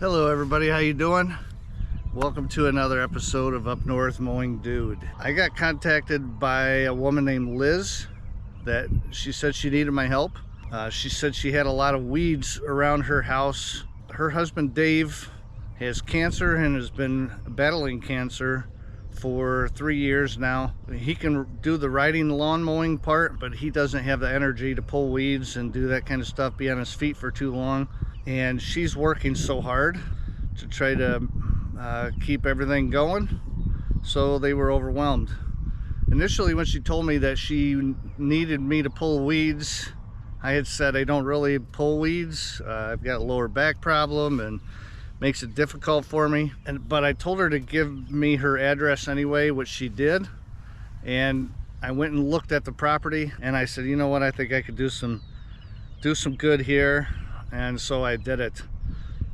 Hello everybody, how you doing? Welcome to another episode of Up North Mowing Dude. I got contacted by a woman named Liz that she said she needed my help. She said she had a lot of weeds around her house. Her husband Dave has cancer and has been battling cancer for 3 years now. He can do the riding lawn mowing part, but he doesn't have the energy to pull weeds and do that kind of stuff, be on his feet for too long. And she's working so hard to try to keep everything going, so they were overwhelmed. Initially, when she told me that she needed me to pull weeds, I had said I don't really pull weeds. I've got a lower back problem and makes it difficult for me. But I told her to give me her address anyway, which she did. And I went and looked at the property, and I said, you know what, I think I could do some good here. And so I did it.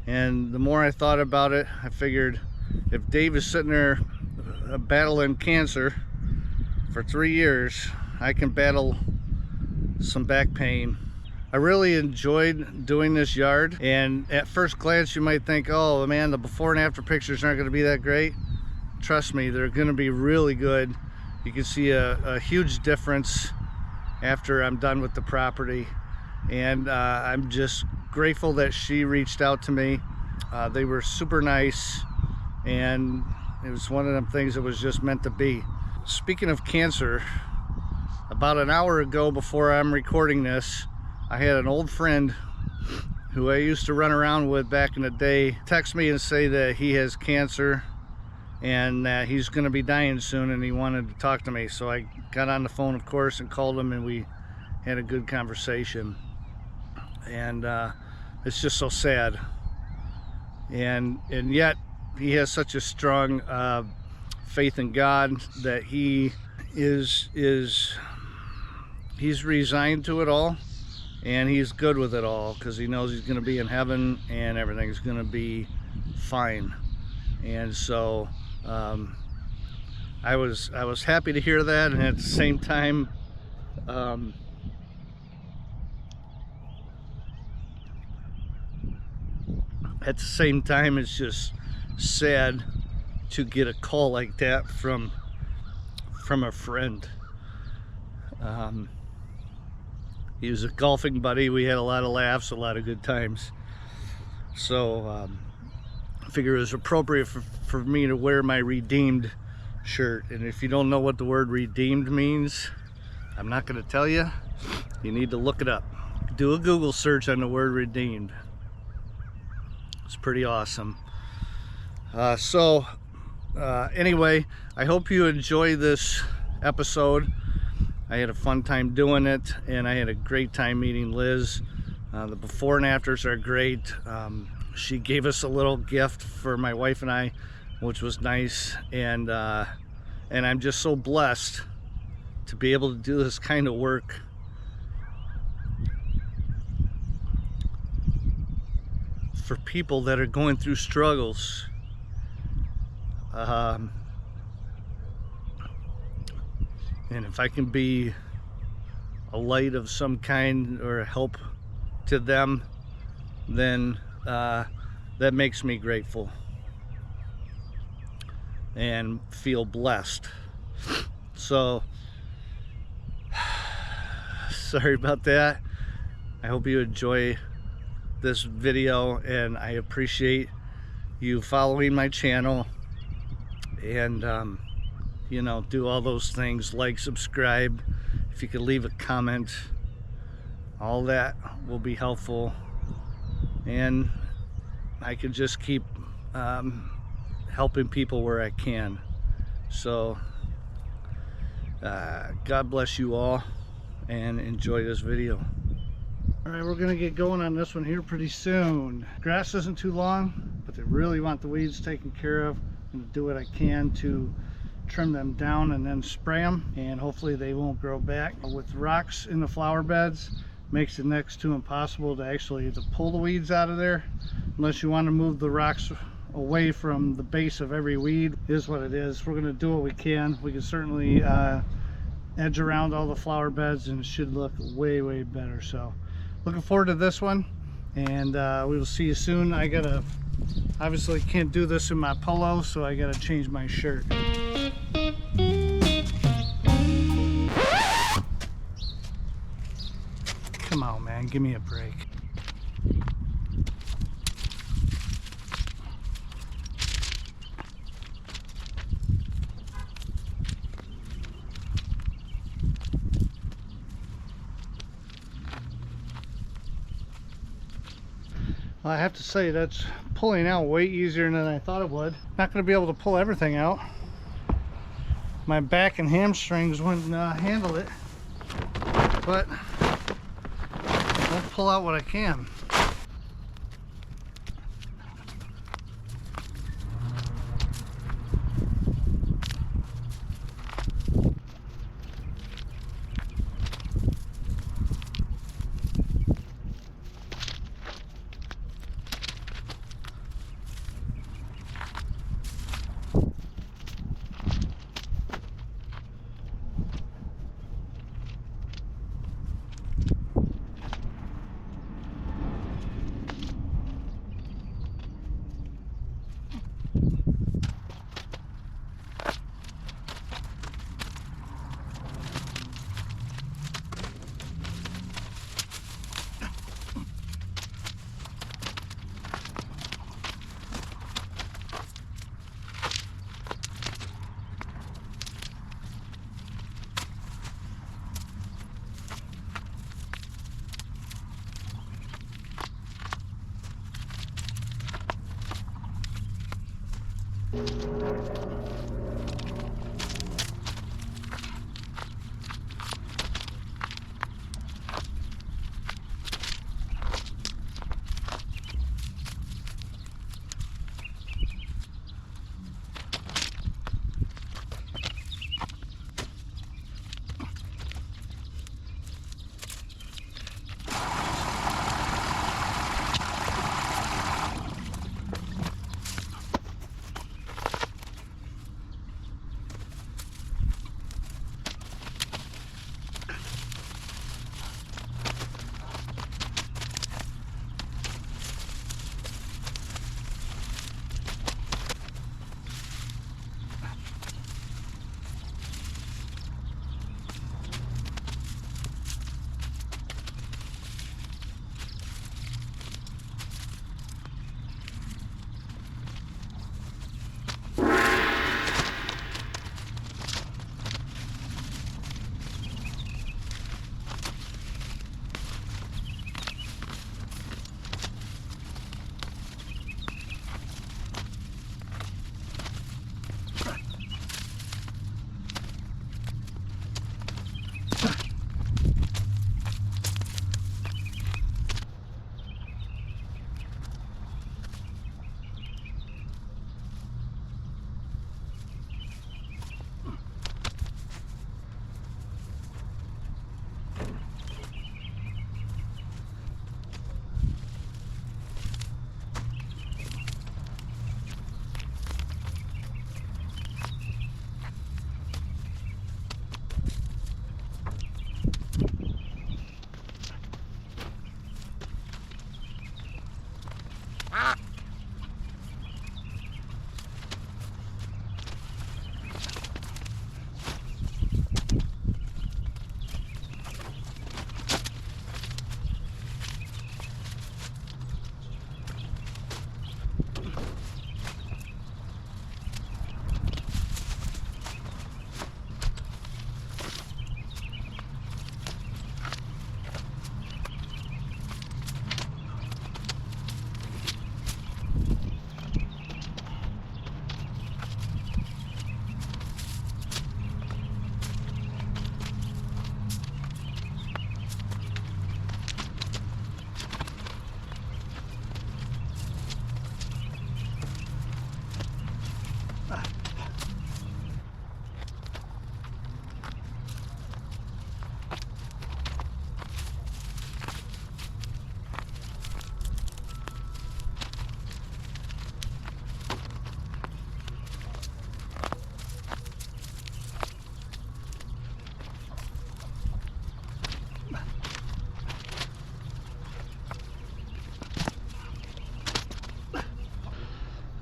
And the more I thought about it, I figured if Dave is sitting there battling cancer for 3 years, I can battle some back pain. I really enjoyed doing this yard, and at first glance you might think, oh man, the before and after pictures aren't going to be that great. Trust me, they're going to be really good. You can see a huge difference after I'm done with the property. And I'm just grateful that she reached out to me. They were super nice, and it was one of them things that was just meant to be. Speaking of cancer, about an hour ago before I'm recording this, I had an old friend who I used to run around with back in the day text me and say that he has cancer and that he's going to be dying soon, and he wanted to talk to me. So I got on the phone, of course, and called him, and we had a good conversation. And it's just so sad, and yet he has such a strong faith in God that he's resigned to it all, and he's good with it all because he knows he's going to be in heaven and everything's going to be fine. And so I was happy to hear that, and at the same time it's just sad to get a call like that from a friend. He was a golfing buddy. We had a lot of laughs, a lot of good times. So I figured it was appropriate for me to wear my redeemed shirt. And if you don't know what the word redeemed means, I'm not going to tell you. You need to look it up. Do a Google search on the word redeemed. It's pretty awesome. Anyway, I hope you enjoy this episode. I had a fun time doing it, and I had a great time meeting Liz. The before and afters are great. She gave us a little gift for my wife and I, which was nice, and I'm just so blessed to be able to do this kind of work. For people that are going through struggles. And if I can be a light of some kind or a help to them, then that makes me grateful and feel blessed. So sorry about that. I hope you enjoy this video, and I appreciate you following my channel, and you know, do all those things, like, subscribe, if you could leave a comment, all that will be helpful, and I can just keep helping people where I can. So God bless you all, and enjoy this video. All right, we're gonna get going on this one here pretty soon. Grass isn't too long, but they really want the weeds taken care of. I'm gonna do what I can to trim them down and then spray them, and hopefully they won't grow back. With rocks in the flower beds, makes it next to impossible to actually pull the weeds out of there, unless you want to move the rocks away from the base of every weed. It is what it is. We're gonna do what we can. We can certainly edge around all the flower beds, and it should look way better. So looking forward to this one, and we will see you soon. I gotta Obviously can't do this in my polo, so I gotta change my shirt. Come on, man, give me a break. Well, I have to say that's pulling out way easier than I thought it would. Not going to be able to pull everything out. My back and hamstrings wouldn't handle it, but I'll pull out what I can.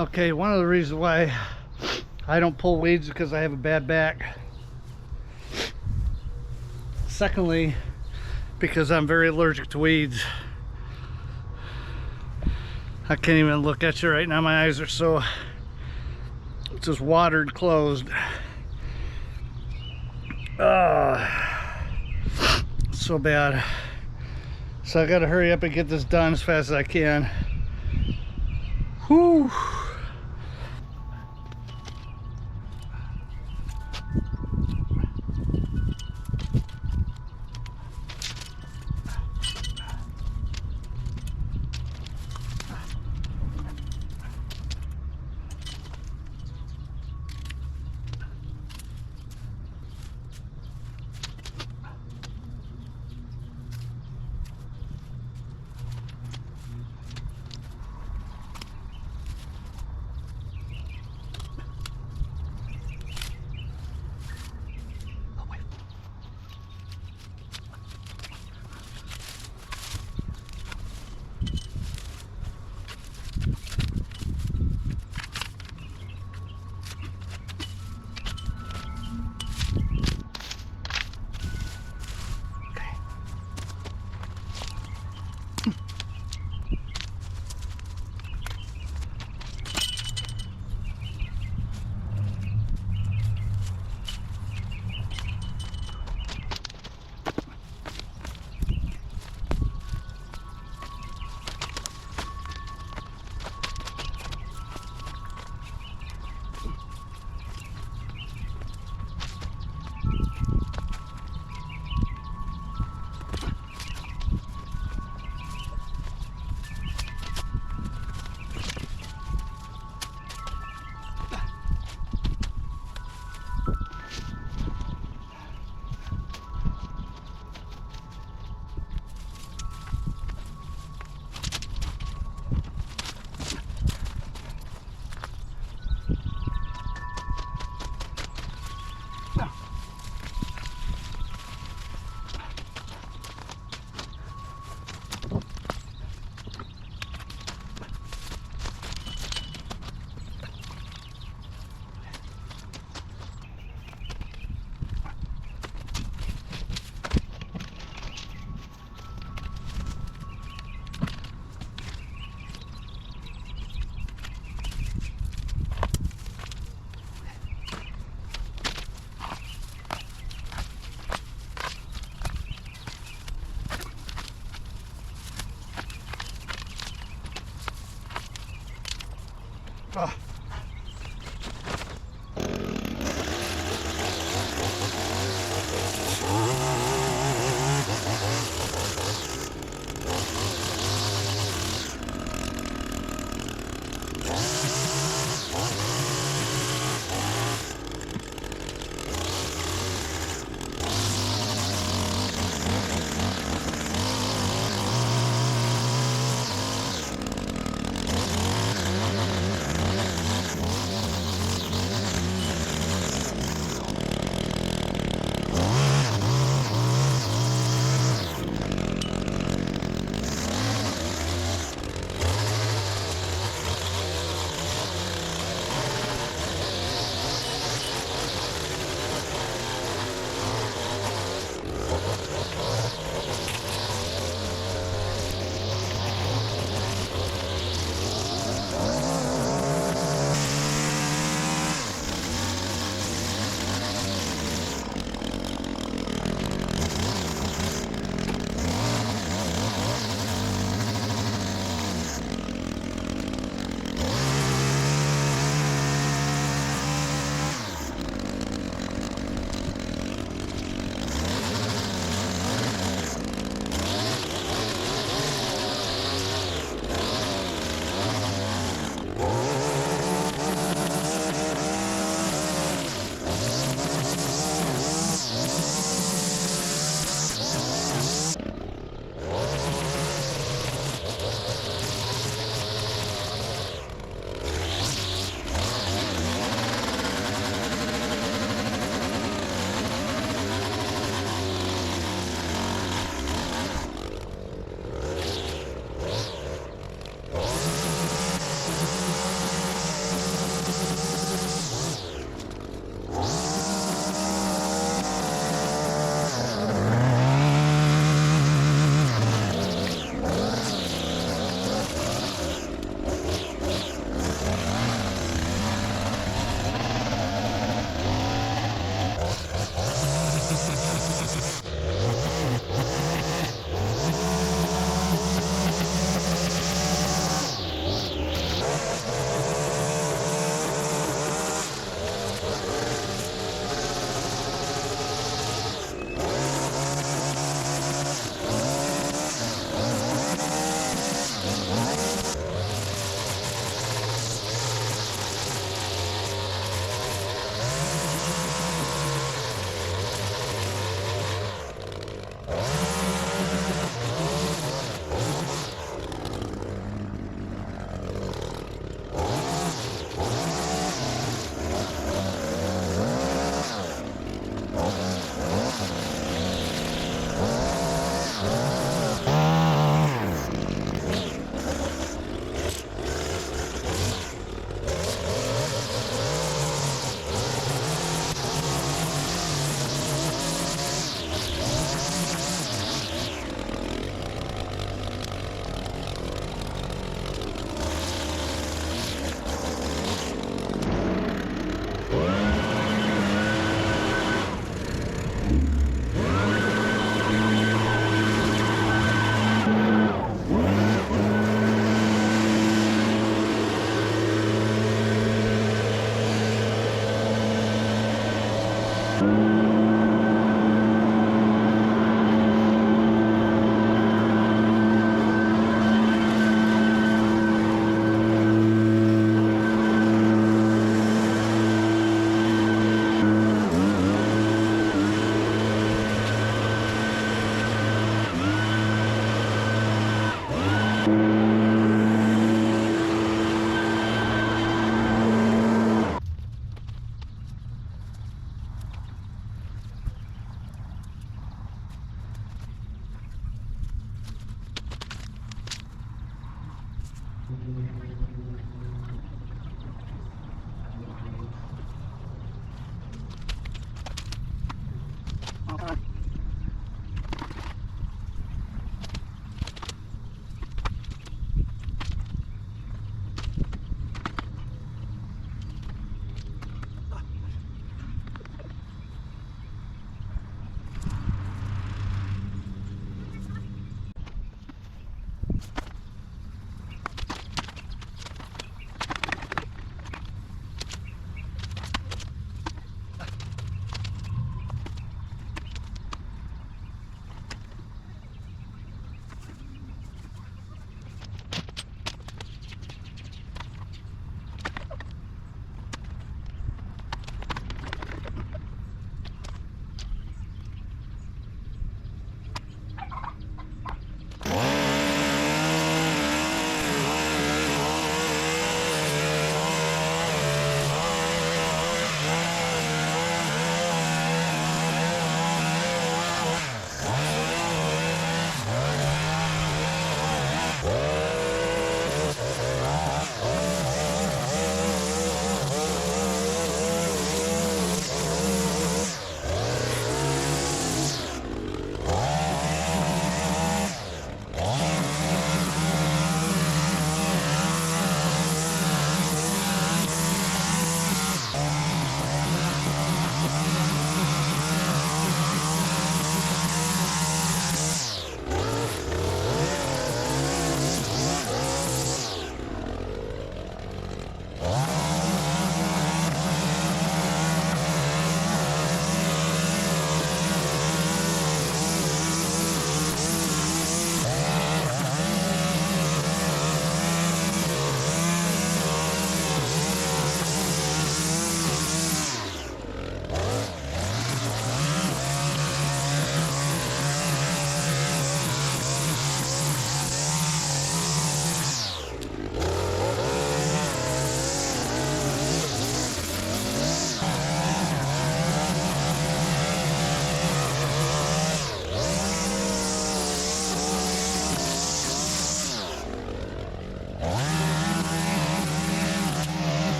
Okay, one of the reasons why I don't pull weeds is because I have a bad back. Secondly, because I'm very allergic to weeds. I can't even look at you right now. My eyes are so just watered closed. So bad. So I gotta hurry up and get this done as fast as I can. Whew. Oh.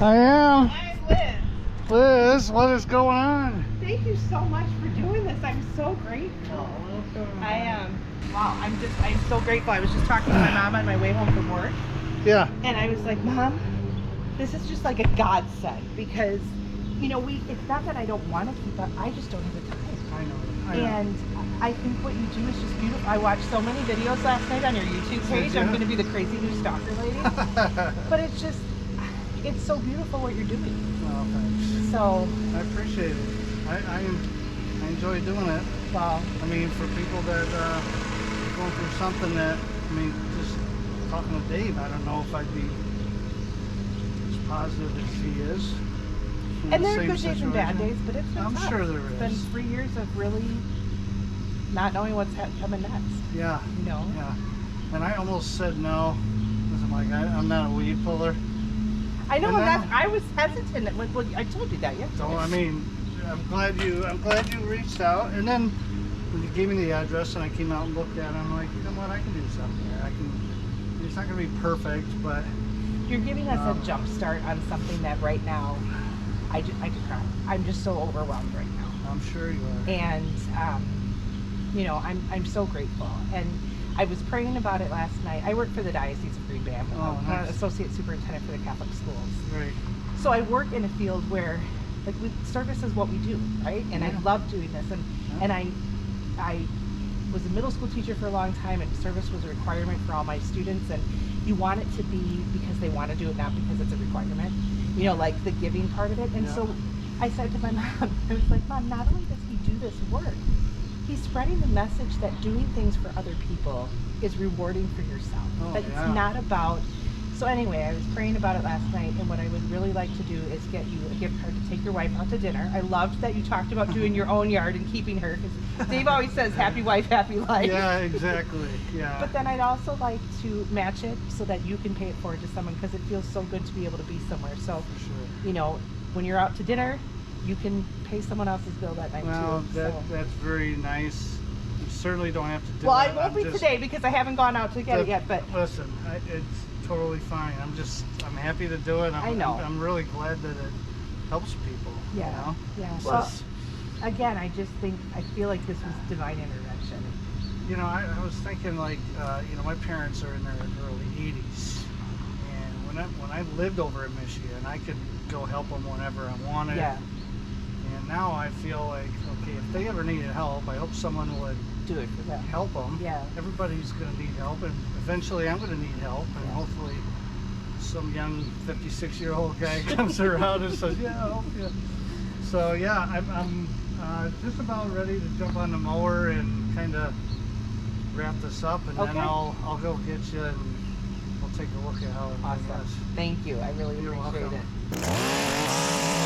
I am. I'm Liz. Liz, what is going on? Thank you so much for doing this. I'm so grateful. I am. Wow, I'm so grateful. I was just talking to my mom on my way home from work. Yeah. And I was like, Mom, this is just like a godsend because, you know, it's not that I don't want to keep up. I just don't have the time. I know. And I think what you do is just beautiful. I watched so many videos last night on your YouTube page. I'm going to be the crazy new stalker lady. But it's just, it's so beautiful what you're doing. Well, thanks. So I appreciate it. I enjoy doing it. wow. I mean, for people that are going through something that, I mean, just talking to Dave, I don't know if I'd be as positive as he is. in And the there are same good days and bad situation. days, but it's been I'm tough. sure there It's been is. 3 years of really not knowing what's coming next. Yeah, You know. yeah. And I almost said no, because I'm like, I'm not a weed puller. I know, And and then- I was hesitant. Well, I told you that yesterday. So I mean, I'm glad you reached out. And then when you gave me the address and I came out and looked at it, I'm like, you know what, I can do something here. I can. It's not gonna be perfect, but You're giving us a jump start on something that right now, I could cry. I'm just so overwhelmed right now. I'm sure you are. And you know, I'm so grateful. And I was praying about it last night. I work for the Diocese of Green Bay. I'm nice. associate superintendent for the Catholic schools. Right. So I work in a field where, like, service is what we do, right? And I Yeah. love doing this. And I was a middle school teacher for a long time, and service was a requirement for all my students. And you want it to be because they want to do it, not because it's a requirement. You know, like the giving part of it. And Yeah. so I said to my mom, I was like, Mom, not only does he do this work, he's spreading the message that doing things for other people is rewarding for yourself. Oh, That yeah. it's not about. So anyway, I was praying about it last night, and what I would really like to do is get you a gift card to take your wife out to dinner. I loved that you talked about doing your own yard and keeping her, because Dave always says, happy wife, happy life. Yeah, exactly. Yeah. But then I'd also like to match it so that you can pay it forward to someone, because it feels so good to be able to be somewhere. So, For sure. you know, when you're out to dinner, you can pay someone else's bill that night Well, too. So. that's very nice. You certainly don't have to do Well, it. I won't I'm be just- today because I haven't gone out to get it yet, but Listen, it's totally fine. I'm happy to do it. I know. I'm really glad that it helps people. yeah, You know? yeah. It's Well, just- again, I feel like this was divine intervention. you know, I was thinking like, you know, my parents are in their early 80s, and when I lived over in Michigan, I could go help them whenever I wanted. Yeah, And now I feel like, okay, if they ever needed help, I hope someone would do it for them. help them. Yeah. Everybody's going to need help, and eventually I'm going to need help, and Yeah. hopefully some young 56-year-old guy comes around and says, yeah, I'll help you. So yeah, I'm just about ready to jump on the mower and kind of wrap this up, and Okay. then I'll go get you, and we'll take a look at how everything Awesome. is. Thank you. I really You're appreciate welcome. it.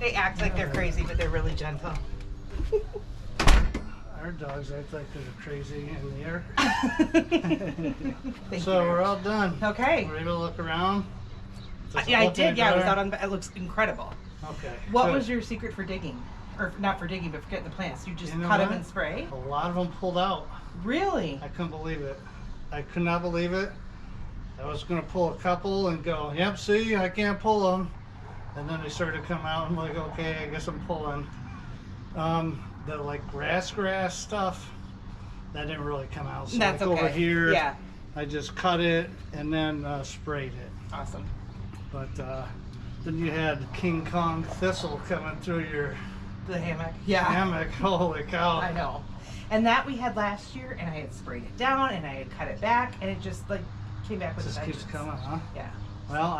They act like they're crazy, but they're really gentle. Our dogs act like they're crazy in the air. Thank So you. we're all done. Okay. We're able to look around. Does it Yeah, I look did. any Yeah, I was better? out on. It looks incredible. Okay. What good. was your secret for digging? Or not for digging, but for getting the plants? You just You know cut them what? and spray? A lot of them pulled out. Really? I couldn't believe it. I could not believe it. I was going to pull a couple and go, yep, see, I can't pull them. And then they started to come out. I'm like, okay, I guess I'm pulling. The like grass stuff, that didn't really come out. So That's like okay. over here, Yeah. I just cut it and then sprayed it. Awesome. But then you had King Kong thistle coming through your The hammock. Yeah. hammock. Holy cow. I know. And that we had last year, and I had sprayed it down, and I had cut it back, and it just like came back with Just a keeps vengeance. coming, huh? Yeah. Well,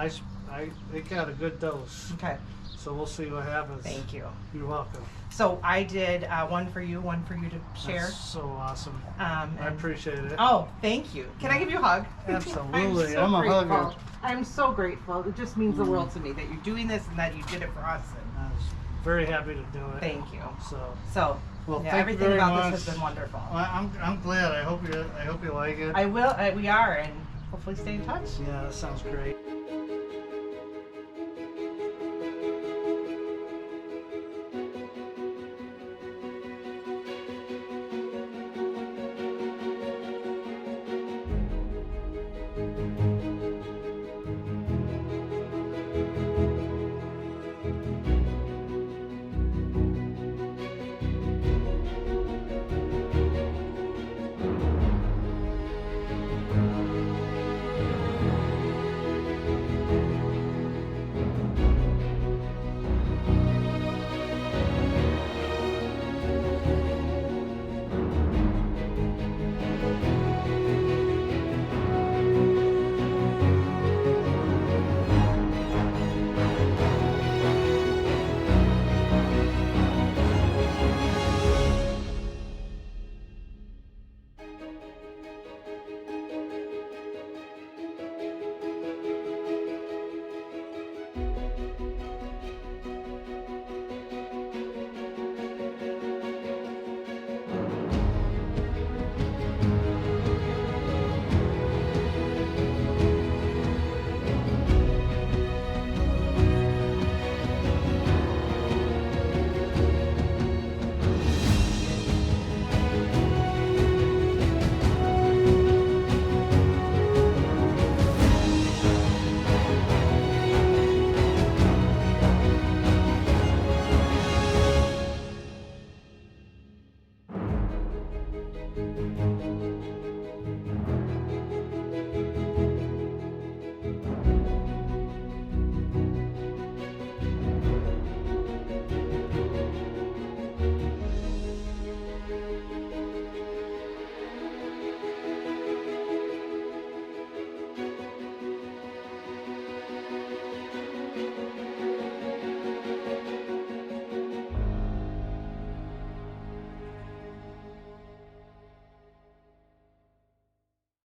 it got a good dose. Okay. So we'll see what happens. Thank you. You're welcome. So I did one for you to share. That's so awesome. I And- appreciate it. Oh, thank you. Can I give you a hug? Absolutely. I'm I'm a grateful. hugger. I'm so grateful. It just means the world to me that you're doing this and that you did it for us. And I was very happy to do it. thank you. So, Well, thank yeah, you everything very about much. this has been wonderful. I'm glad. I hope you like it. I will. We are, and hopefully stay in touch. Yeah, that sounds great.